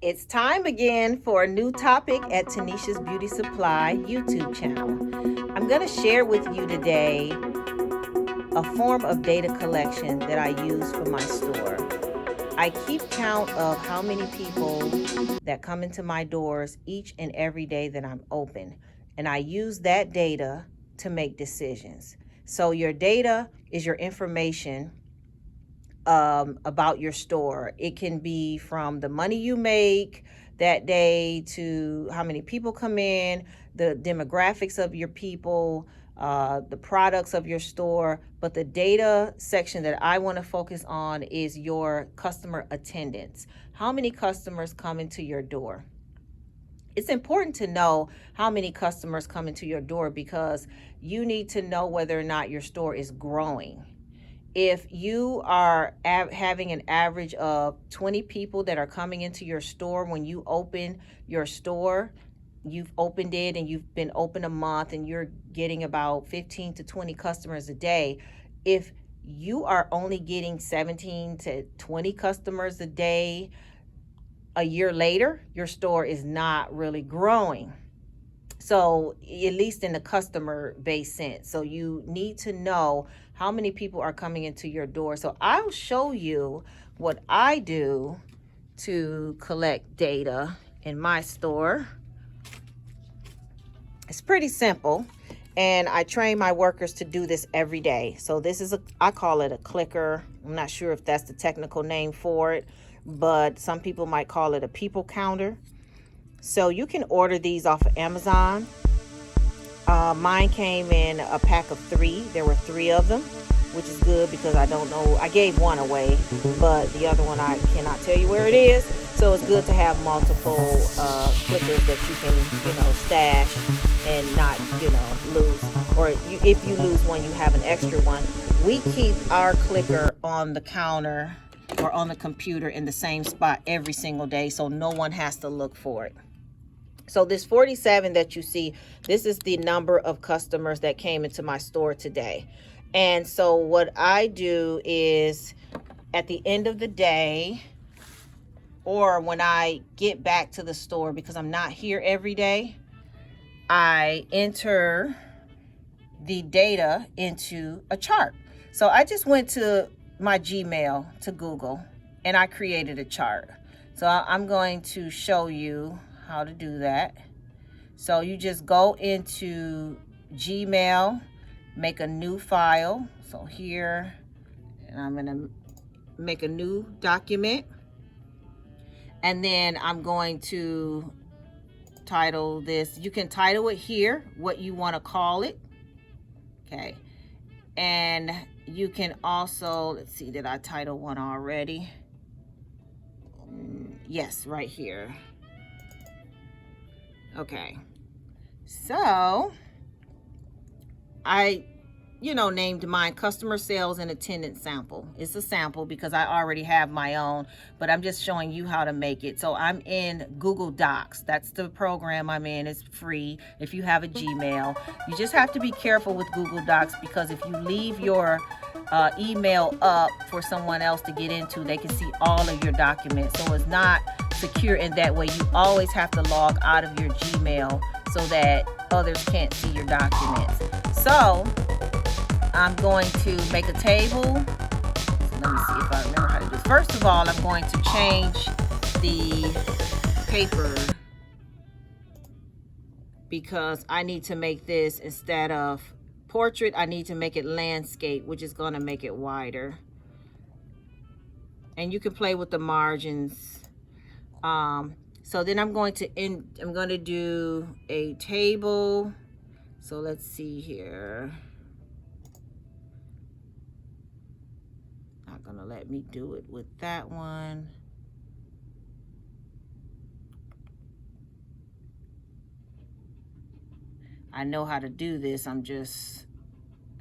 It's time again for a new topic at Tanisha's Beauty Supply YouTube channel. I'm going to share with you today a form of data collection that I use for my store. I keep count of how many people that come into my doors each and every day that I'm open, and I use that data to make decisions. So your data is your information about your store. It can be from the money you make that day to how many people come in, the demographics of your people, the products of your store. But the data section that I want to focus on is your customer attendance. How many customers come into your door? It's important to know how many customers come into your door because you need to know whether or not your store is growing. If you are having an average of 20 people that are coming into your store when you open your store, you've opened it and you've been open a month and you're getting about 15 to 20 customers a day. If you are only getting 17 to 20 customers a day, a year later, your store is not really growing. So at least in the customer base sense. So you need to know how many people are coming into your door. So I'll show you what I do to collect data in my store. It's pretty simple, and I train my workers to do this every day. So this is I call it a clicker. I'm not sure if that's the technical name for it, but some people might call it a people counter. So you can order these off of Amazon. Mine came in a pack of 3. There were 3 of them, which is good because I don't know. I gave one away, but the other one I cannot tell you where it is. So it's good to have multiple clickers that you can, stash and not, lose. Or if you lose one, you have an extra one. We keep our clicker on the counter or on the computer in the same spot every single day, so no one has to look for it. So this 47 that you see, this is the number of customers that came into my store today. And so what I do is at the end of the day, or when I get back to the store, because I'm not here every day, I enter the data into a chart. So I just went to my Gmail, to Google, and I created a chart. So I'm going to show you how to do that. So you just go into Gmail, make a new file. So here, and I'm going to make a new document. And then I'm going to title this. You can title it here, what you want to call it. Okay. And you can also, let's see, did I title one already? Yes, right here. Okay. So I named mine customer sales and attendance sample. It's a sample because I already have my own, but I'm just showing you how to make it. So I'm in Google Docs. That's the program I'm in. It's free if you have a Gmail. You just have to be careful with Google Docs because if you leave your email up for someone else to get into, they can see all of your documents. So it's not secure in that way. You always have to log out of your Gmail so that others can't see your documents. So I'm going to make a table. So let me see if I remember how to do this. First of all, I'm going to change the paper because I need to make this, instead of portrait, I need to make it landscape, which is going to make it wider. And you can play with the margins. So then I'm going to do a table. So let's see here. Not gonna let me do it with that one. I know how to do this, I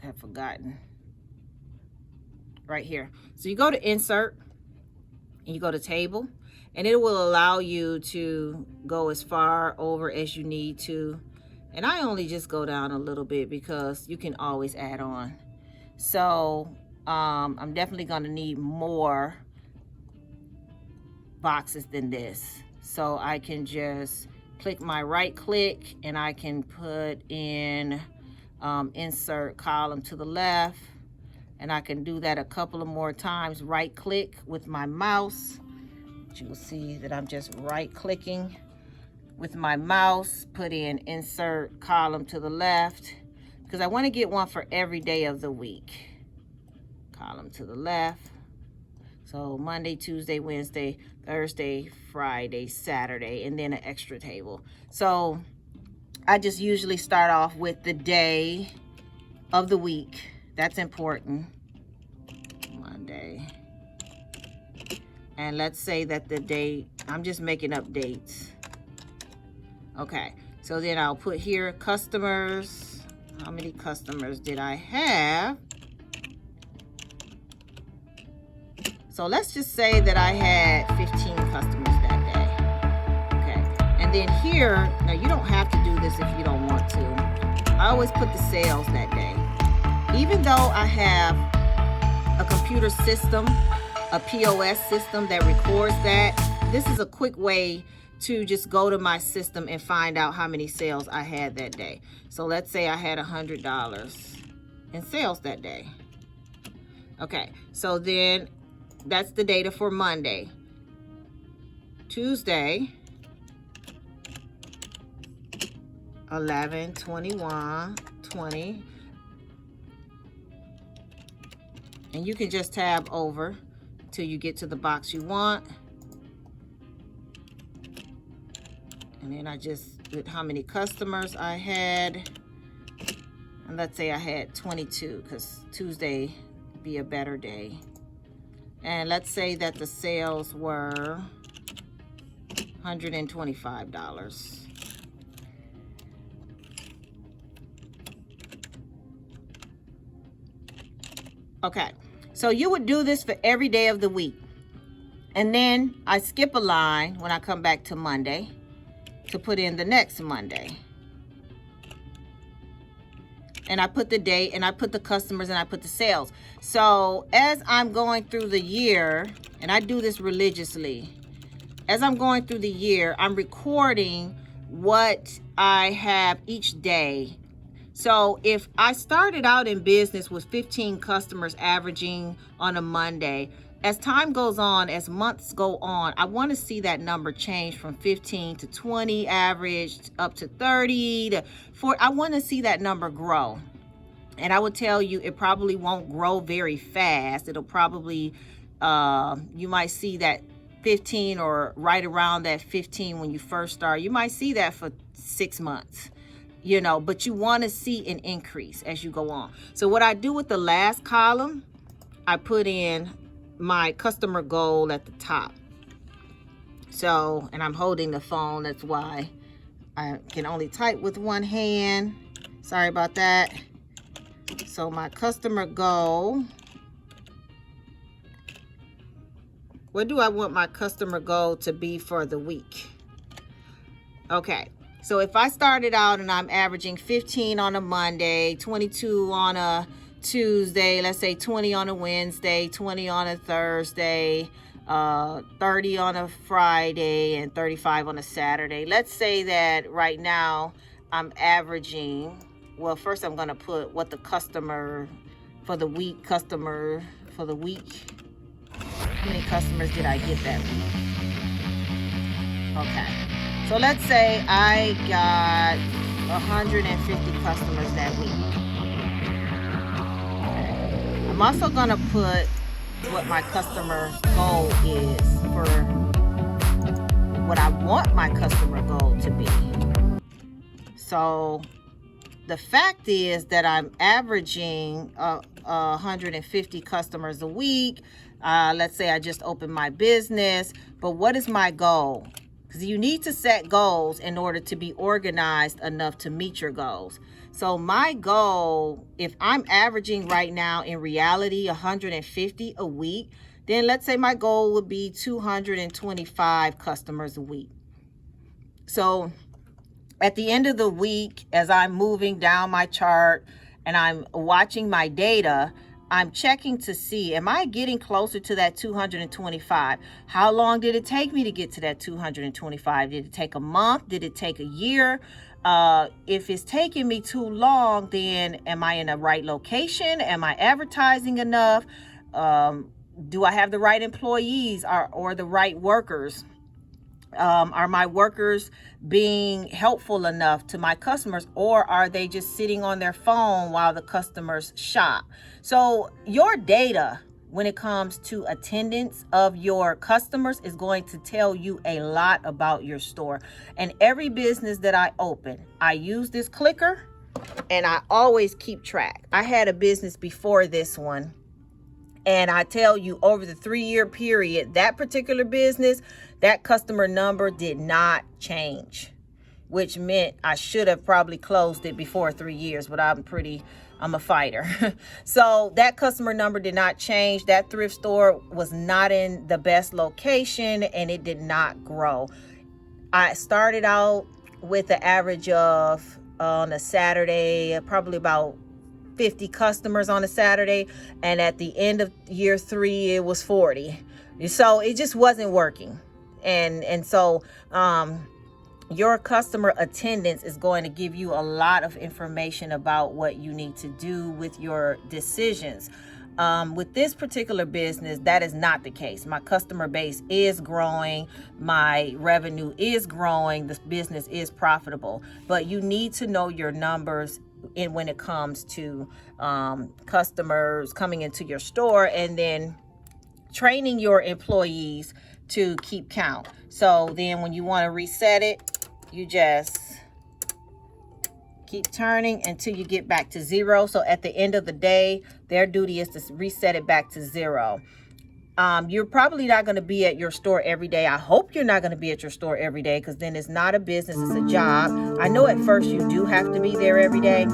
have forgotten. Right here. So you go to insert and you go to table, and it will allow you to go as far over as you need to. And I only just go down a little bit because you can always add on. So I'm definitely going to need more boxes than this. So I can just click my right click and I can put in insert column to the left, and I can do that a couple of more times. Right click with my mouse. You will see that I'm just right clicking with my mouse, put in insert column to the left, because I want to get one for every day of the week. Column to the left. So Monday, Tuesday, Wednesday, Thursday, Friday, Saturday, and then an extra table. So I just usually start off with the day of the week. That's important. Monday. And let's say that the date, I'm just making up dates. Okay, so then I'll put here customers. How many customers did I have? So let's just say that I had 15 customers that day. Okay, and then here, now you don't have to do this if you don't want to. I always put the sales that day. Even though I have a computer system, a POS system that records that, this is a quick way to just go to my system and find out how many sales I had that day. So let's say I had $100 in sales that day. Okay, so then that's the data for Monday. Tuesday, 11, 21, 20. And you can just tab over till you get to the box you want. And then I just put how many customers I had. And let's say I had 22, because Tuesday be a better day. And let's say that the sales were $125. Okay, so you would do this for every day of the week. And then I skip a line when I come back to Monday to put in the next Monday. And I put the date, and I put the customers, and I put the sales. So as I'm going through the year, and I do this religiously, as I'm going through the year, I'm recording what I have each day. So if I started out in business with 15 customers averaging on a Monday, as time goes on, as months go on, I want to see that number change from 15 to 20 averaged up to 30 to 40. I want to see that number grow. And I would tell you, it probably won't grow very fast. It'll probably, you might see that 15 or right around that 15 when you first start. You might see that for 6 months, you know, but you want to see an increase as you go on. So what I do with the last column, I put in my customer goal at the top. So, and I'm holding the phone, that's why I can only type with one hand. Sorry about that. So my customer goal, what do I want my customer goal to be for the week? Okay, so if I started out and I'm averaging 15 on a Monday, 22 on a Tuesday, let's say 20 on a Wednesday, 20 on a Thursday, 30 on a Friday, and 35 on a Saturday. Let's say that right now I'm averaging, well, first I'm going to put what the customer for the week, customer for the week. How many customers did I get that week? Okay, so let's say I got 150 customers that week. I'm also going to put what my customer goal is for what I want my customer goal to be. So the fact is that I'm averaging 150 customers a week. Let's say I just opened my business, but what is my goal? Because you need to set goals in order to be organized enough to meet your goals. So my goal, if I'm averaging right now in reality 150 a week, then let's say my goal would be 225 customers a week. So at the end of the week, as I'm moving down my chart and I'm watching my data, I'm checking to see, am I getting closer to that 225? How long did it take me to get to that 225? Did it take a month? Did it take a year? If it's taking me too long, then am I in the right location? Am I advertising enough? Do I have the right employees or the right workers? Are my workers being helpful enough to my customers, or are they just sitting on their phone while the customers shop? So your data when it comes to attendance of your customers is going to tell you a lot about your store. And every business that I open, I use this clicker and I always keep track. I had a business before this one, and I tell you, over the 3-year period, that particular business, that customer number did not change, which meant I should have probably closed it before 3 years, but I'm a fighter. So that customer number did not change. That thrift store was not in the best location, and it did not grow. I started out with an average of, on a Saturday, probably about 50 customers on a Saturday, and at the end of year 3 it was 40. So it just wasn't working. And so your customer attendance is going to give you a lot of information about what you need to do with your decisions. With this particular business, that is not the case. My customer base is growing, my revenue is growing, this business is profitable, but you need to know your numbers when it comes to customers coming into your store, and then training your employees to keep count. So then when you want to reset it, you just keep turning until you get back to 0. So at the end of the day, their duty is to reset it back to 0. You're probably not going to be at your store every day. I hope you're not going to be at your store every day, because then it's not a business, it's a job. I know at first you do have to be there every day,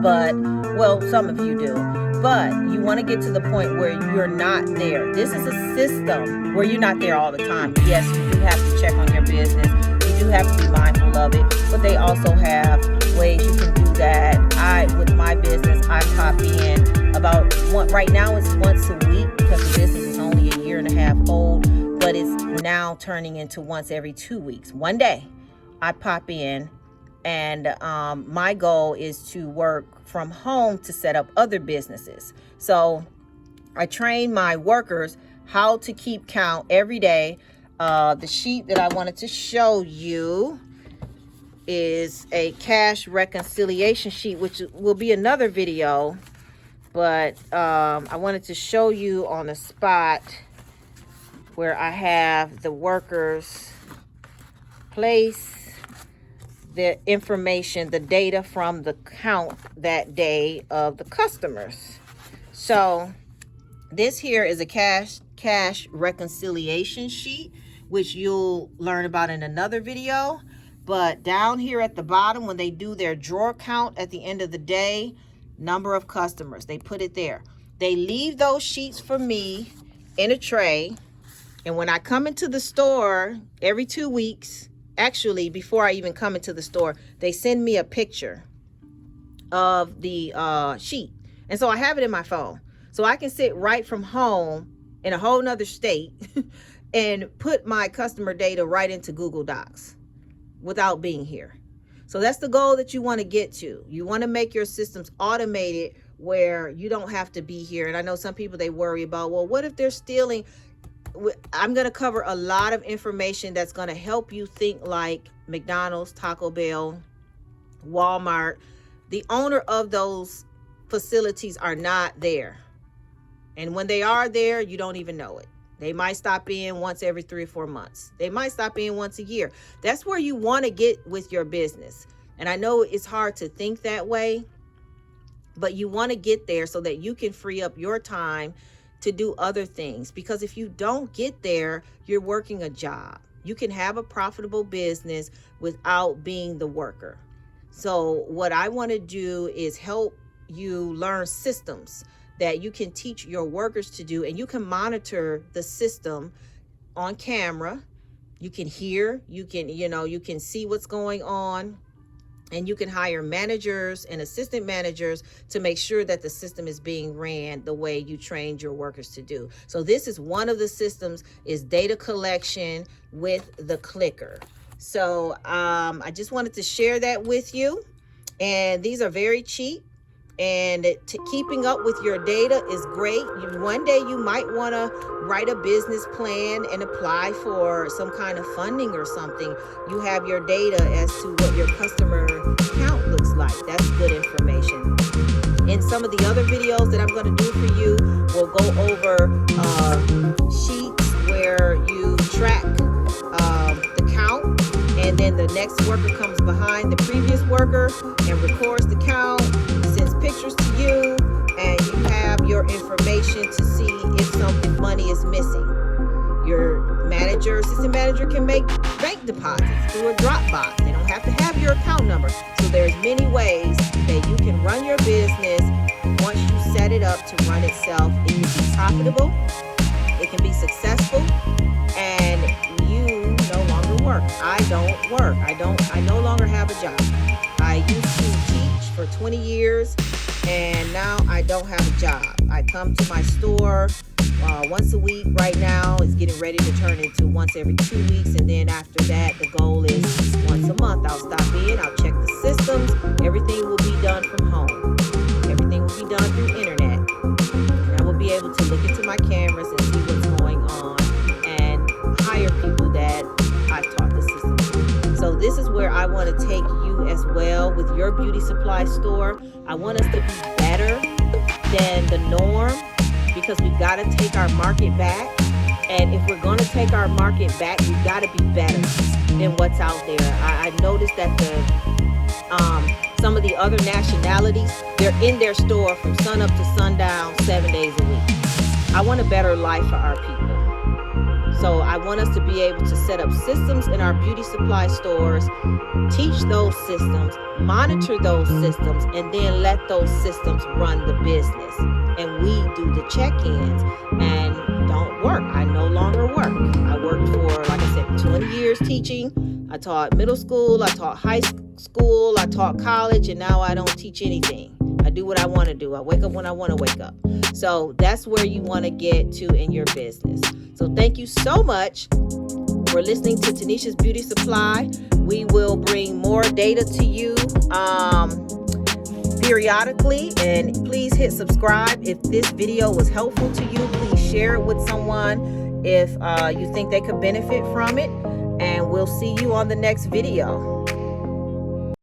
but, well, some of you do. But you want to get to the point where you're not there. This is a system where you're not there all the time. Yes, you do have to check on your business. You do have to be mindful of it, but they also have ways you can do that. With my business, I pop in about right now it's once a week, because the business is only a year and a half old, but it's now turning into once every 2 weeks. One day I pop in, and my goal is to work from home to set up other businesses. So I train my workers how to keep count every day. The sheet that I wanted to show you is a cash reconciliation sheet, which will be another video, but I wanted to show you on the spot where I have the workers place the information, the data from the count that day of the customers. So this here is a cash reconciliation sheet, which you'll learn about in another video. But down here at the bottom, when they do their drawer count at the end of the day, number of customers, they put it there. They leave those sheets for me in a tray, and when I come into the store every 2 weeks, actually before I even come into the store, they send me a picture of the sheet, and so I have it in my phone, so I can sit right from home in a whole nother state and put my customer data right into Google Docs without being here. So that's the goal that you want to get to. You want to make your systems automated where you don't have to be here. And I know some people, they worry about, well, what if they're stealing? I'm going to cover a lot of information that's going to help you think like McDonald's, Taco Bell, Walmart. The owner of those facilities are not there. And when they are there, you don't even know it. They might stop in once every 3 or 4 months. They might stop in once a year. That's where you want to get with your business. And I know it's hard to think that way, but you want to get there so that you can free up your time to do other things. Because if you don't get there, you're working a job. You can have a profitable business without being the worker. So what I want to do is help you learn systems that you can teach your workers to do, and you can monitor the system on camera. You can hear, you can see what's going on. And you can hire managers and assistant managers to make sure that the system is being ran the way you trained your workers to do. So this is one of the systems, is data collection with the clicker. So I just wanted to share that with you. And these are very cheap. And keeping up with your data is great. One day you might want to write a business plan and apply for some kind of funding or something. You have your data as to what your customer count looks like. That's good information. In some of the other videos that I'm going to do for you, we'll go over sheets where you track the count, and then the next worker comes behind the previous worker and records the count, sends pictures to you, and you have your information to see if something money is missing. Your manager, assistant manager can make bank deposits through a Dropbox. They don't have to have your account number. So there's many ways that you can run your business once you set it up to run itself. It can be profitable, it can be successful, and you no longer work. I don't work. I no longer have a job. I used to teach for 20 years, and now I don't have a job. I come to my store once a week. Right now it's getting ready to turn into once every 2 weeks, and then after that the goal is once a month. I'll stop in, I'll check the systems. Everything will be done from home. Everything will be done through internet, and I will be able to look into my cameras and see what's going on and hire people that I taught the system to. So this is where I want to take you as well with your beauty supply store. I want us to be better than the norm, because we've got to take our market back. And if we're going to take our market back, we've got to be better than what's out there. I noticed that some of the other nationalities, they're in their store from sun up to sundown 7 days a week. I want a better life for our people. So I want us to be able to set up systems in our beauty supply stores, teach those systems, monitor those systems, and then let those systems run the business. And we do the check-ins and don't work. I no longer work. I worked for, like I said, 20 years teaching. I taught middle school, I taught high school, I taught college, and now I don't teach anything. I do what I want to do. I wake up when I want to wake up. So that's where you want to get to in your business. So thank you so much for listening to Tanisha's Beauty Supply. We will bring more data to you periodically, and please hit subscribe. If this video was helpful to you, please share it with someone if you think they could benefit from it, and we'll see you on the next video.